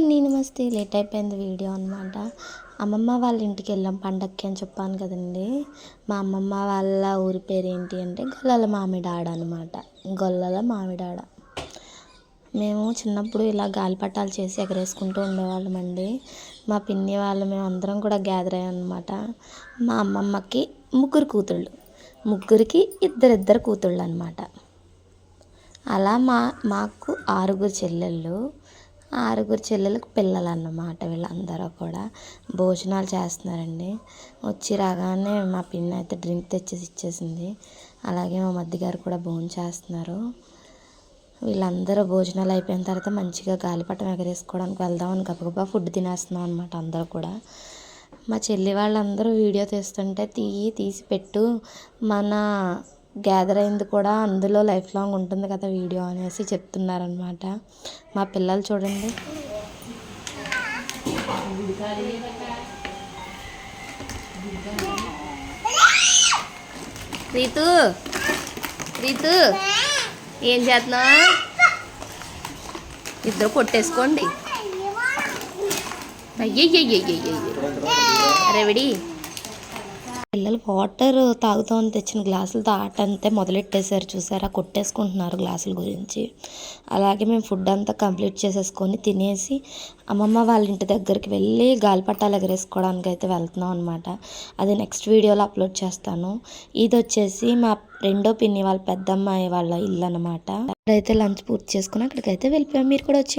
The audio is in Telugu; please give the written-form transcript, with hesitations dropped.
అండి, నమస్తే. లేట్ అయిపోయింది వీడియో అనమాట. అమ్మమ్మ వాళ్ళ ఇంటికి వెళ్ళాం పండక్కి అని చెప్పాను కదండి. మా అమ్మమ్మ వాళ్ళ ఊరి పేరు ఏంటి అంటే గొల్లల మామిడాడ అనమాట. గొల్లల మామిడాడ. మేము చిన్నప్పుడు ఇలా గాలిపటాలు చేసి ఎగరేసుకుంటూ ఉండేవాళ్ళం అండి. మా పిన్ని వాళ్ళు మేము అందరం కూడా గ్యాదర్ అయ్యాం అనమాట. మా అమ్మమ్మకి ముగ్గురు కూతుళ్ళు, ముగ్గురికి ఇద్దరిద్దరు కూతుళ్ళు అనమాట. అలా మాకు ఆరుగురు చెల్లెళ్ళు, ఆరుగురు చెల్లెలకు పిల్లలు అన్నమాట. వీళ్ళందరూ కూడా భోజనాలు చేస్తున్నారండి. వచ్చి రాగానే మా పిన్ని అయితే డ్రింక్ తెచ్చేసి ఇచ్చేసింది. అలాగే మా మధ్యగారు కూడా భోజనం చేస్తున్నారు. వీళ్ళందరూ భోజనాలు అయిపోయిన తర్వాత మంచిగా గాలిపటం ఎగరేసుకోవడానికి వెళ్దామని గబగబా ఫుడ్ తినేస్తున్నాం అనమాట అందరూ కూడా. మా చెల్లి వాళ్ళందరూ వీడియో తీస్తుంటే తీసి పెట్టు, మన గ్యాదర్ అయింది కూడా అందులో లైఫ్ లాంగ్ ఉంటుంది కదా వీడియో అనేసి చెప్తున్నారనమాట. మా పిల్లలు చూడండి. రీతు రీతు ఏం చేస్తున్నావు? ఇద్దరు కొట్టేసుకోండి. అయ్యయ్యయ్యయ్యయ్య రెవడి పిల్లలు వాటర్ తాగుతామని తెచ్చిన గ్లాసులు తాగటంతే మొదలెట్టేశారు. చూసారా, కొట్టేసుకుంటున్నారు గ్లాసుల గురించి. అలాగే మేము ఫుడ్ అంతా కంప్లీట్ చేసేసుకొని తినేసి అమ్మమ్మ వాళ్ళ ఇంటి దగ్గరికి వెళ్ళి గాలిపటాలు ఎగరేసుకోవడానికి అయితే వెళ్తున్నాం అనమాట. అది నెక్స్ట్ వీడియోలో అప్లోడ్ చేస్తాను. ఇది వచ్చేసి మా రెండో పిన్ని వాళ్ళ పెద్దమ్మాయి వాళ్ళ ఇల్లు అనమాట. అక్కడైతే లంచ్ పూర్తి చేసుకుని అక్కడికైతే వెళ్ళిపోయాం. మీరు కూడా వచ్చి